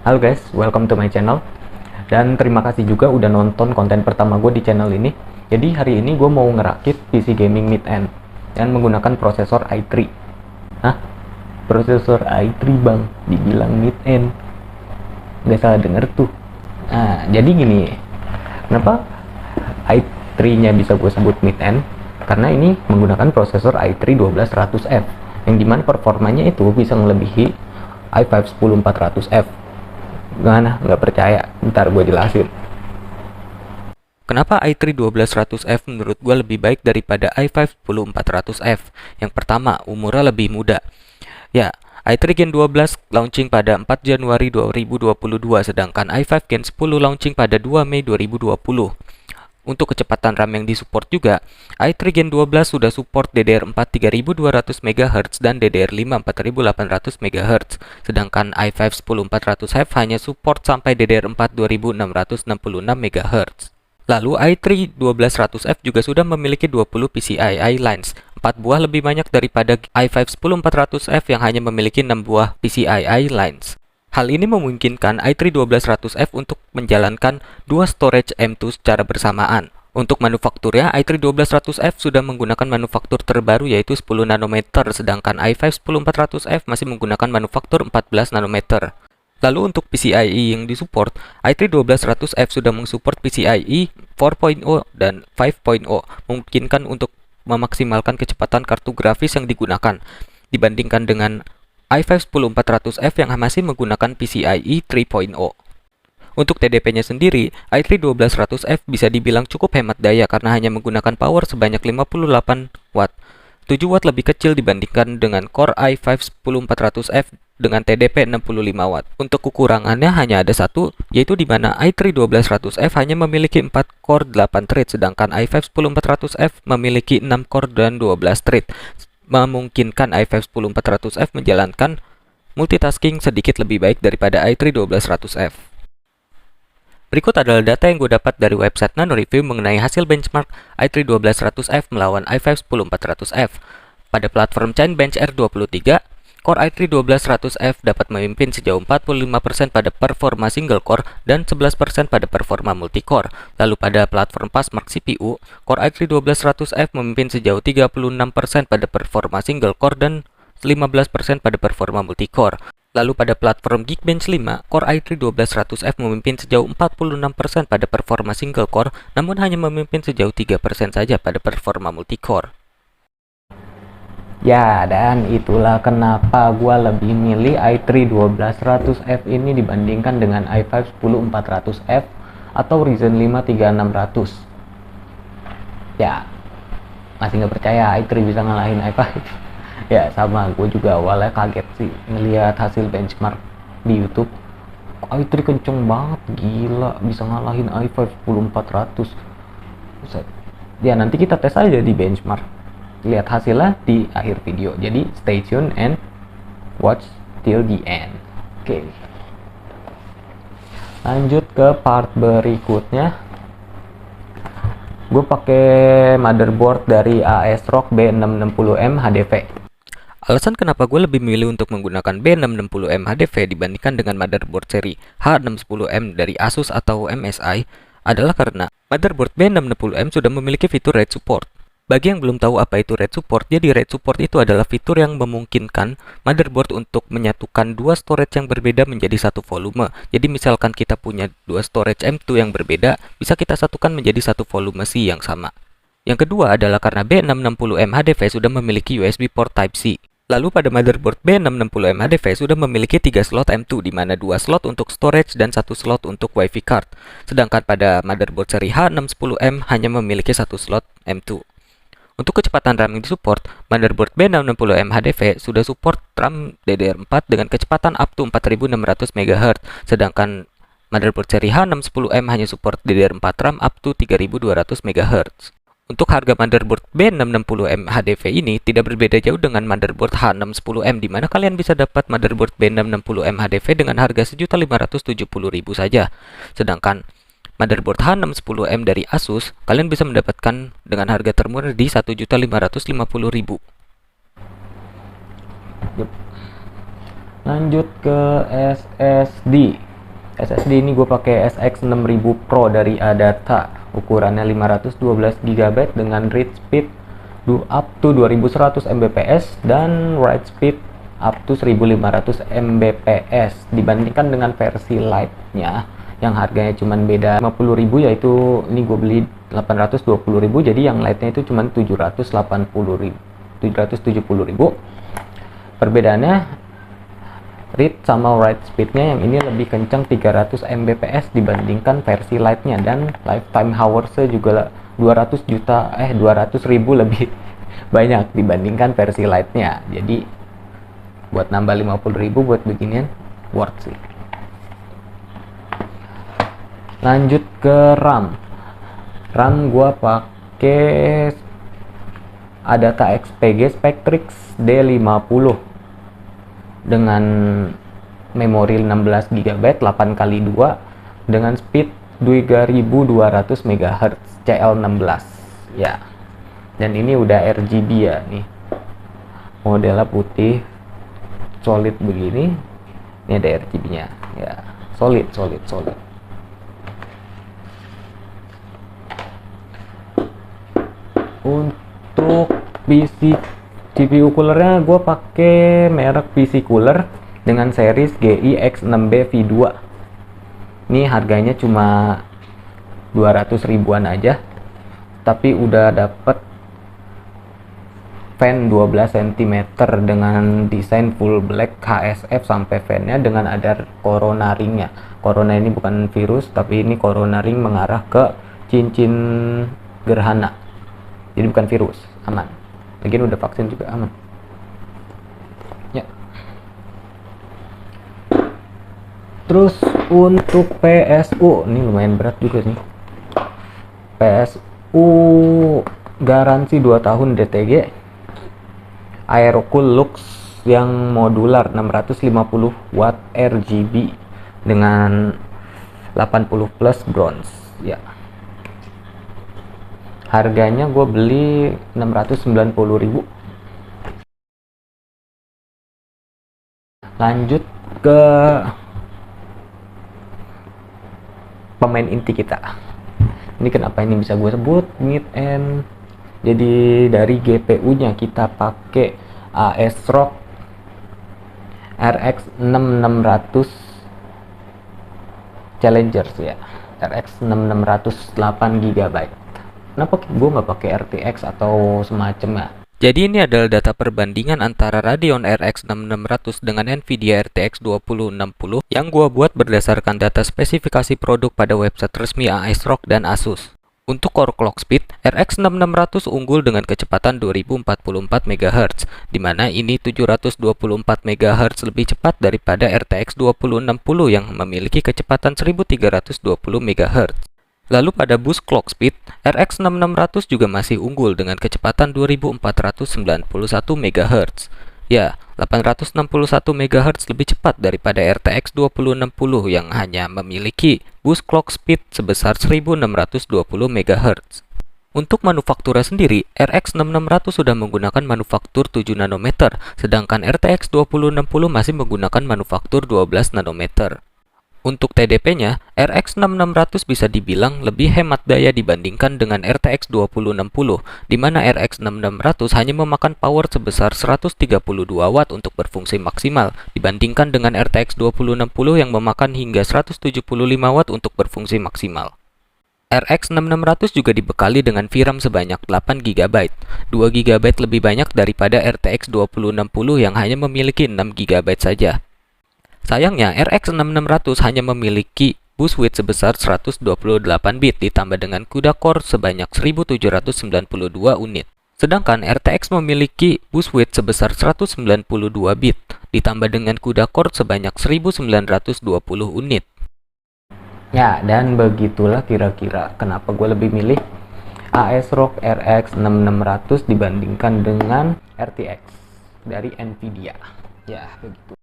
Halo guys, welcome to my channel. Dan terima kasih juga udah nonton konten pertama gue di channel ini. Jadi hari ini gue mau ngerakit PC gaming mid-end dan menggunakan prosesor i3. Hah? Prosesor i3 bang, dibilang mid-end. Gak salah denger tuh. Nah, jadi gini, kenapa i3 nya bisa gue sebut mid-end? Karena ini menggunakan prosesor i3 12100F, yang dimana performanya itu bisa melebihi i5 10400F. Gimana? Nggak percaya? Ntar gue jelasin. Kenapa i3 12100F menurut gue lebih baik daripada i5 10400F? Yang pertama, umurnya lebih muda. Ya, i3 Gen 12 launching pada 4 Januari 2022, sedangkan i5 Gen 10 launching pada 2 Mei 2020. Untuk kecepatan RAM yang disupport juga, i3 Gen 12 sudah support DDR4 3200 MHz dan DDR5 4800 MHz, sedangkan i5 10400F hanya support sampai DDR4 2666 MHz. Lalu i3 12100F juga sudah memiliki 20 PCIe lines, 4 buah lebih banyak daripada i5 10400F yang hanya memiliki 6 buah PCIe lines. Hal ini memungkinkan i3 12100F untuk menjalankan dua storage M2 secara bersamaan. Untuk manufakturnya, i3 12100F sudah menggunakan manufaktur terbaru yaitu 10 nanometer, sedangkan i5 10400F masih menggunakan manufaktur 14 nanometer. Lalu untuk PCIe yang disupport, i3 12100F sudah mensupport PCIe 4.0 dan 5.0, memungkinkan untuk memaksimalkan kecepatan kartu grafis yang digunakan dibandingkan dengan i5 10400F yang masih menggunakan PCIe 3.0. Untuk TDP-nya sendiri, i3 12100F bisa dibilang cukup hemat daya karena hanya menggunakan power sebanyak 58 Watt. 7 Watt lebih kecil dibandingkan dengan Core i5 10400F dengan TDP 65 Watt. Untuk kekurangannya hanya ada satu, yaitu di mana i3 12100F hanya memiliki 4 core 8 thread, sedangkan i5 10400F memiliki 6 core dan 12 thread, memungkinkan i5 10400F menjalankan multitasking sedikit lebih baik daripada i3 12100F. Berikut adalah data yang gue dapat dari website NanoReview mengenai hasil benchmark i3 12100F melawan i5 10400F. Pada platform Cinebench R23, Core i3 12100F dapat memimpin sejauh 45% pada performa single core dan 11% pada performa multicore. Lalu pada platform Fastmark CPU, Core i3 12100F memimpin sejauh 36% pada performa single core dan 15% pada performa multicore. Lalu pada platform Geekbench 5, Core i3 12100F memimpin sejauh 46% pada performa single core, namun hanya memimpin sejauh 3% saja pada performa multicore. Ya, dan itulah kenapa gua lebih milih i3 12100F ini dibandingkan dengan i5 10400F atau Ryzen 5 3600. Ya, masih nggak percaya i3 bisa ngalahin i5. Ya, sama, gue juga awalnya kaget sih ngelihat hasil benchmark di YouTube. i3 kenceng banget, gila, bisa ngalahin i5 10400. Ya, nanti kita tes aja di benchmark. Lihat hasilnya di akhir video. Jadi stay tune and watch till the end. Oke. Lanjut ke part berikutnya. Gue pakai motherboard dari ASRock B660M HDV. Alasan kenapa gue lebih memilih untuk menggunakan B660M HDV dibandingkan dengan motherboard seri H610M dari Asus atau MSI adalah karena motherboard B660M sudah memiliki fitur RAID support. Bagi yang belum tahu apa itu RAID support, jadi RAID support itu adalah fitur yang memungkinkan motherboard untuk menyatukan dua storage yang berbeda menjadi satu volume. Jadi misalkan kita punya dua storage M2 yang berbeda, bisa kita satukan menjadi satu volume C yang sama. Yang kedua adalah karena B660M HDV sudah memiliki USB port Type-C. Lalu pada motherboard B660M HDV sudah memiliki 3 slot M2, di mana 2 slot untuk storage dan 1 slot untuk WiFi card. Sedangkan pada motherboard seri H610M hanya memiliki 1 slot M2. Untuk kecepatan RAM yang disupport, motherboard B660M HDV sudah support RAM DDR4 dengan kecepatan up to 4600 MHz, sedangkan motherboard seri H610M hanya support DDR4 RAM up to 3200 MHz. Untuk harga motherboard B660M HDV ini tidak berbeda jauh dengan motherboard H610M, di mana kalian bisa dapat motherboard B660M HDV dengan harga Rp1.570.000 saja. Sedangkan motherboard H610M dari Asus kalian bisa mendapatkan dengan harga termurah di Rp1.550.000. Lanjut ke SSD. SSD ini gue pakai SX 6000 Pro dari Adata, ukurannya 512 GB dengan read speed up to 2100 Mbps dan write speed up to 1500 Mbps. Dibandingkan dengan versi Lite-nya yang harganya cuma beda 50.000, yaitu ini gue beli 820.000, jadi yang Lite-nya itu cuma 770.000. Perbedaannya read sama write speednya, yang ini lebih kencang 300 Mbps dibandingkan versi Lite-nya, dan lifetime hours-nya juga 200.000 lebih banyak dibandingkan versi Lite-nya. Jadi buat nambah 50.000 buat beginian worth sih. Lanjut ke RAM. RAM gua pakai Adata XPG Spectrix D50 dengan memori 16 GB 8x2 dengan speed 2200 MHz CL16 ya. Dan ini udah RGB ya, nih modelnya putih solid begini. Ini ada RGB-nya ya, solid. Untuk PC CPU coolernya gue pakai merek PC Cooler dengan series GI X6B V2. Ini harganya cuma 200 ribuan aja, tapi udah dapet fan 12 cm dengan desain full black HSF sampai fan-nya dengan ada corona ringnya. Corona ini bukan virus, tapi ini corona ring mengarah ke cincin gerhana, jadi bukan virus, aman. Lagian udah vaksin juga, aman ya. Terus untuk PSU ini lumayan berat juga nih. PSU garansi 2 tahun DTG, Aerocool Lux yang modular 650 watt RGB dengan 80 plus bronze ya. Harganya gue beli 690.000. Lanjut ke pemain inti kita. Ini kenapa ini bisa gue sebut mid end? Jadi dari GPU nya kita pakai ASRock RX 6600 Challengers ya. RX 6600 8 GB. Kenapa gue nggak pakai RTX atau semacamnya? Jadi ini adalah data perbandingan antara Radeon RX 6600 dengan Nvidia RTX 2060 yang gue buat berdasarkan data spesifikasi produk pada website resmi ASRock dan Asus. Untuk core clock speed, RX 6600 unggul dengan kecepatan 2044 MHz, di mana ini 724 MHz lebih cepat daripada RTX 2060 yang memiliki kecepatan 1320 MHz. Lalu pada boost clock speed, RX 6600 juga masih unggul dengan kecepatan 2491 MHz. Ya, 861 MHz lebih cepat daripada RTX 2060 yang hanya memiliki boost clock speed sebesar 1620 MHz. Untuk manufakturnya sendiri, RX 6600 sudah menggunakan manufaktur 7 nanometer, sedangkan RTX 2060 masih menggunakan manufaktur 12 nanometer. Untuk TDP-nya, RX 6600 bisa dibilang lebih hemat daya dibandingkan dengan RTX 2060, di mana RX 6600 hanya memakan power sebesar 132 Watt untuk berfungsi maksimal, dibandingkan dengan RTX 2060 yang memakan hingga 175 Watt untuk berfungsi maksimal. RX 6600 juga dibekali dengan VRAM sebanyak 8 GB, 2 GB lebih banyak daripada RTX 2060 yang hanya memiliki 6 GB saja. Sayangnya, RX 6600 hanya memiliki bus width sebesar 128 bit ditambah dengan CUDA core sebanyak 1792 unit. Sedangkan RTX memiliki bus width sebesar 192 bit ditambah dengan CUDA core sebanyak 1920 unit. Ya, dan begitulah kira-kira kenapa gue lebih milih ASRock RX 6600 dibandingkan dengan RTX dari Nvidia. Ya, begitu.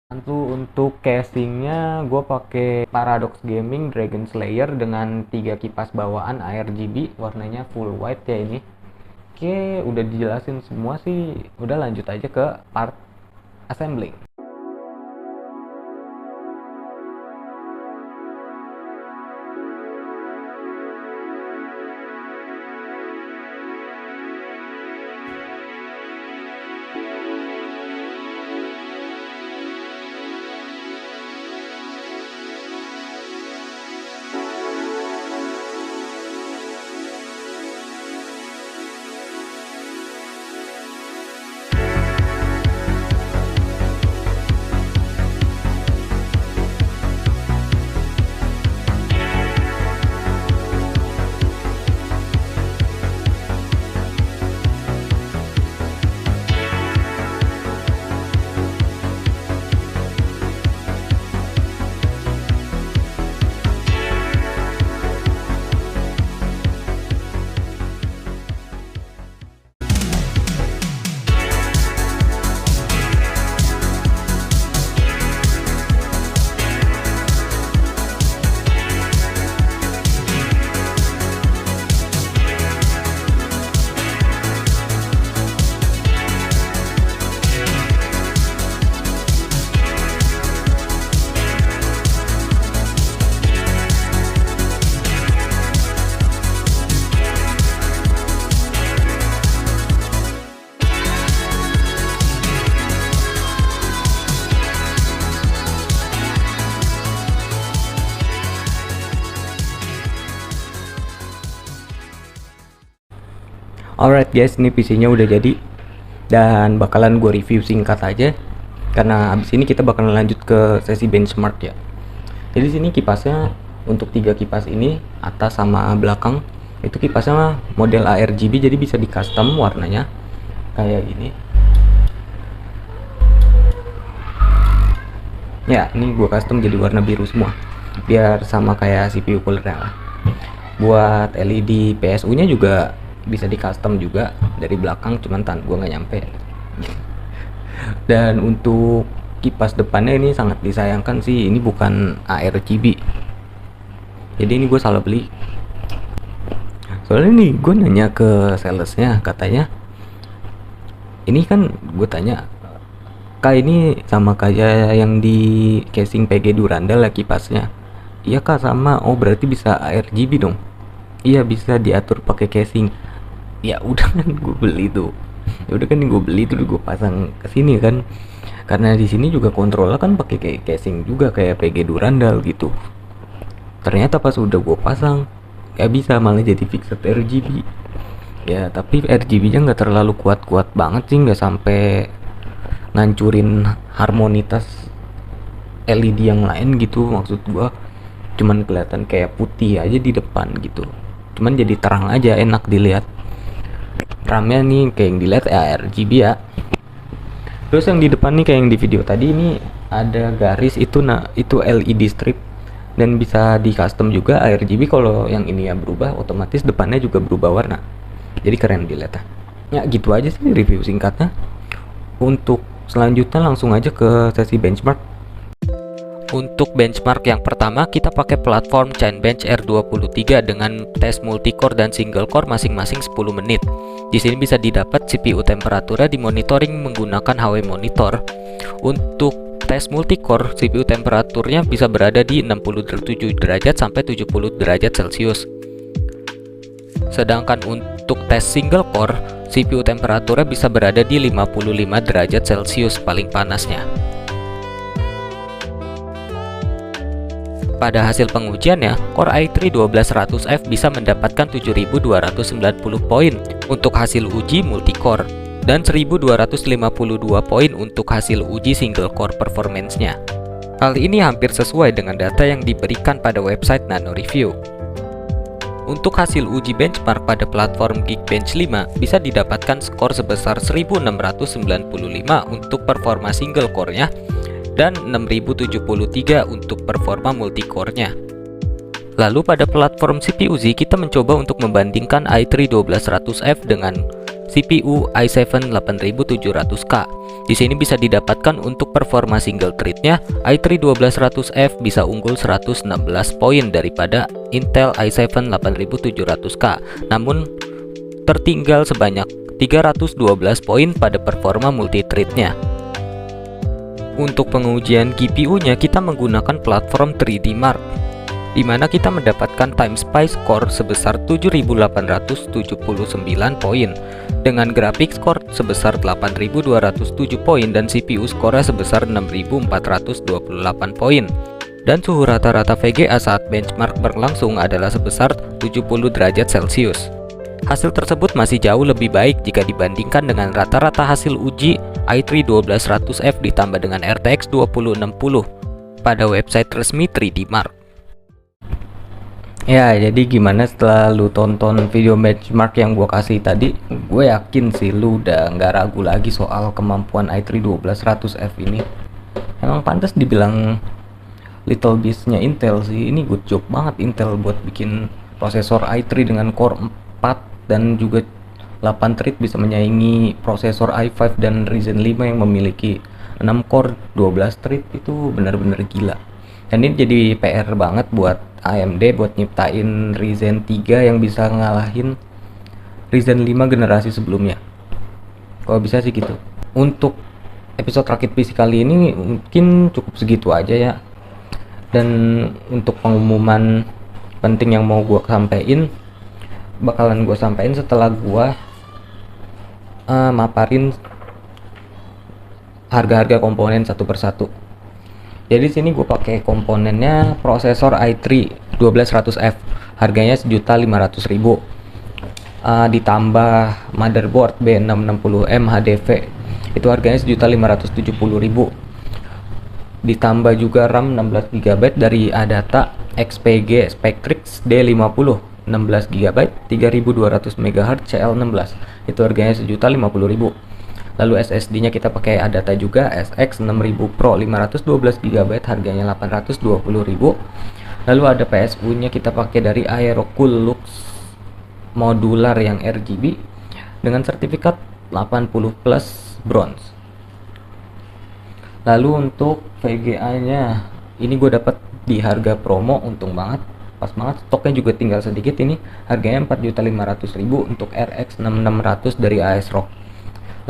Untuk casingnya gue pakai Paradox Gaming Dragon Slayer dengan 3 kipas bawaan ARGB, warnanya full white ya ini. Oke, udah dijelasin semua sih, udah lanjut aja ke part assembling. Alright guys, ini PC-nya udah jadi dan bakalan gue review singkat aja karena abis ini kita bakalan lanjut ke sesi benchmark ya. Jadi sini kipasnya untuk 3 kipas ini, atas sama belakang itu kipasnya model ARGB, jadi bisa di custom warnanya kayak gini. Ya, ini gue custom jadi warna biru semua biar sama kayak CPU coolernya lah. Buat LED PSU nya juga bisa di custom juga dari belakang, cuman gue nggak nyampe. Dan untuk kipas depannya ini sangat disayangkan sih, ini bukan ARGB, jadi ini gue salah beli. Soalnya nih gue nanya ke salesnya, katanya ini kan, gue tanya, kak ini sama kayak yang di casing PG Durandal ya kipasnya? Iya kak sama. Oh berarti bisa ARGB dong? Iya bisa diatur pakai casing. Ya udah kan gue beli tuh, ya udah kan gue beli tuh, gue pasang ke sini kan, karena di sini juga kontrolnya kan pakai kayak casing juga kayak PG Durandal gitu. Ternyata pas udah gue pasang gak bisa, malah jadi fixed RGB ya. Tapi RGB nya nggak terlalu kuat-kuat banget sih, nggak sampai ngancurin harmonitas LED yang lain gitu. Maksud gua cuman kelihatan kayak putih aja di depan gitu, cuman jadi terang aja, enak dilihat. RAM-nya nih kayak yang dilihat RGB ya. Terus yang di depan nih kayak yang di video tadi, ini ada garis itu, nah itu LED strip dan bisa di custom juga RGB. Kalau yang ini ya berubah otomatis, depannya juga berubah warna, jadi keren dilihat ya. Gitu aja sih review singkatnya. Untuk selanjutnya langsung aja ke sesi benchmark. Untuk benchmark yang pertama kita pakai platform Cinebench R23 dengan tes multicore dan single core masing-masing 10 menit. Di sini bisa didapat CPU temperaturnya di monitoring menggunakan HW monitor. Untuk tes multicore, CPU temperaturnya bisa berada di 67 derajat sampai 70 derajat Celcius. Sedangkan untuk tes single core, CPU temperaturnya bisa berada di 55 derajat Celcius paling panasnya. Pada hasil pengujiannya, Core i3 12100F bisa mendapatkan 7290 poin untuk hasil uji multicore dan 1252 poin untuk hasil uji single core performance-nya. Hal ini hampir sesuai dengan data yang diberikan pada website NanoReview. Untuk hasil uji benchmark pada platform Geekbench 5 bisa didapatkan skor sebesar 1695 untuk performa single core-nya dan 6073 untuk performa multicore-nya. Lalu pada platform CPU Z kita mencoba untuk membandingkan i3 12100F dengan CPU i7 8700K. Di sini bisa didapatkan untuk performa single thread-nya i3 12100F bisa unggul 116 poin daripada Intel i7 8700K, namun tertinggal sebanyak 312 poin pada performa multi-thread-nya. Untuk pengujian GPU-nya kita menggunakan platform 3D Mark, di mana kita mendapatkan time spy score sebesar 7879 poin, dengan grafik score sebesar 8207 poin dan CPU score sebesar 6428 poin. Dan suhu rata-rata VGA saat benchmark berlangsung adalah sebesar 70 derajat Celcius. Hasil tersebut masih jauh lebih baik jika dibandingkan dengan rata-rata hasil uji i3 12100F ditambah dengan RTX 2060 pada website resmi 3D Mark. Ya, jadi gimana setelah lu tonton video benchmark yang gua kasih tadi? Gue yakin sih lu udah nggak ragu lagi soal kemampuan i3 12100F ini. Emang pantas dibilang Little Beast-nya Intel sih. Ini good job banget Intel buat bikin prosesor i3 dengan core 4 dan juga 8 thread bisa menyaingi prosesor i5 dan Ryzen 5 yang memiliki 6 core 12 thread. Itu benar-benar gila. Dan ini jadi PR banget buat AMD buat nyiptain Ryzen 3 yang bisa ngalahin Ryzen 5 generasi sebelumnya. Kalau bisa sih gitu. Untuk episode Rakit PC kali ini mungkin cukup segitu aja ya. Dan untuk pengumuman penting yang mau gue sampaikan, bakalan gue sampaikan setelah gue maparin harga-harga komponen satu persatu. Jadi sini gue pakai komponennya prosesor i3 12100F, harganya 1.500.000. ditambah motherboard B660M HDV, itu harganya 1.570.000. Ditambah juga RAM 16 GB dari Adata XPG Spectrix D50 16 GB 3200 MHz CL16, itu harganya 1.050.000. Lalu SSD-nya kita pakai Adata juga SX 6000 Pro 512 GB, harganya 820.000. Lalu ada PSU-nya kita pakai dari Aerocool Lux modular yang RGB dengan sertifikat 80 plus bronze. Lalu untuk VGA-nya ini gue dapat di harga promo, untung banget, pas banget, stoknya juga tinggal sedikit. Ini harganya 4.500.000 untuk RX 6600 dari ASRock.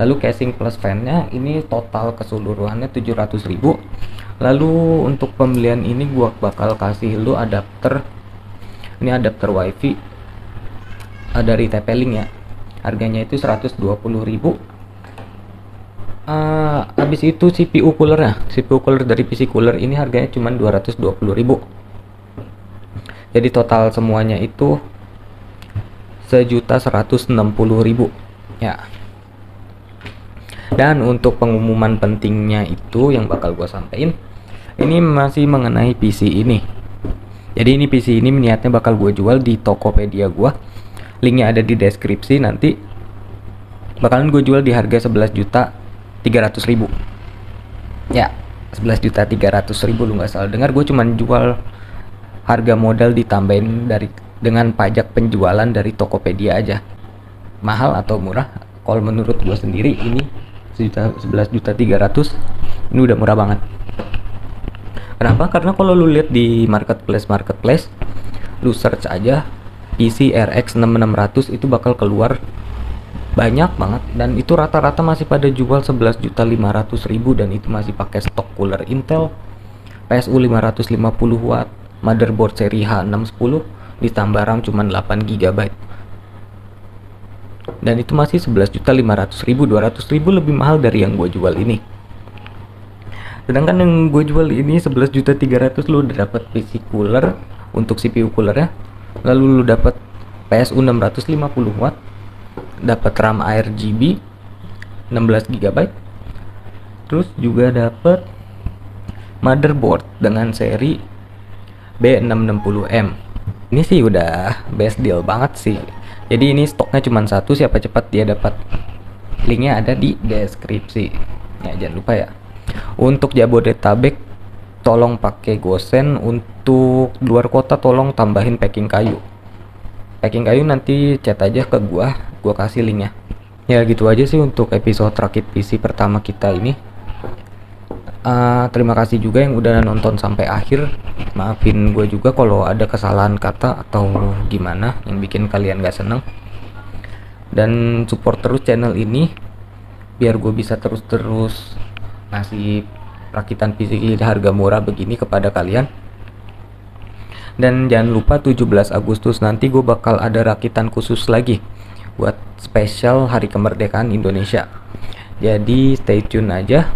Lalu casing plus fan-nya ini total keseluruhannya 700.000. Lalu untuk pembelian ini gua bakal kasih lu adapter, ini adapter wifi dari TP-Link ya, harganya itu 120.000. Habis itu CPU coolernya, CPU cooler dari PC cooler ini harganya cuma 220.000. Jadi total semuanya itu 1.160.000 ya. Dan untuk pengumuman pentingnya itu yang bakal gue sampaikan ini masih mengenai PC ini. Jadi ini PC ini niatnya bakal gue jual di Tokopedia gue, linknya ada di deskripsi. Nanti bakalan gue jual di harga 11.300.000 ya, 11.300.000 lu nggak salah dengar. Gue cuman jual harga modal ditambahin dengan pajak penjualan dari Tokopedia aja. Mahal atau murah? Kalau menurut gue sendiri ini 11.300.000 ini udah murah banget. Kenapa? Karena kalau lu lihat di marketplace, lu search aja PC RX 6600 itu bakal keluar banyak banget, dan itu rata-rata masih pada jual 11.500.000, dan itu masih pakai stok cooler Intel, PSU 550 watt, motherboard seri H610, ditambah RAM cuma 8 GB. Dan itu masih 11.500.000, 200.000 lebih mahal dari yang gue jual ini. Sedangkan yang gue jual ini 11.300.000 lu udah dapat PC cooler untuk CPU coolernya, lalu lu dapat PSU 650 watt, dapat RAM RGB 16 GB, terus juga dapat motherboard dengan seri B660M. Ini sih udah best deal banget sih. Jadi ini stoknya cuma satu, siapa cepat dia dapat. Linknya ada di deskripsi ya, jangan lupa ya. Untuk Jabodetabek tolong pakai gosen, untuk luar kota tolong tambahin packing kayu. Packing kayu nanti chat aja ke gua kasih linknya. Ya gitu aja sih untuk episode rakit PC pertama kita ini. Terima kasih juga yang udah nonton sampai akhir. Maafin gue juga kalau ada kesalahan kata atau gimana yang bikin kalian gak seneng. Dan support terus channel ini biar gue bisa terus ngasih rakitan PC harga murah begini kepada kalian. Dan jangan lupa 17 Agustus nanti gue bakal ada rakitan khusus lagi buat spesial Hari Kemerdekaan Indonesia. Jadi stay tune aja.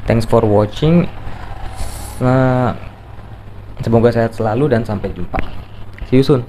Thanks for watching. Semoga sehat selalu dan sampai jumpa. See you soon.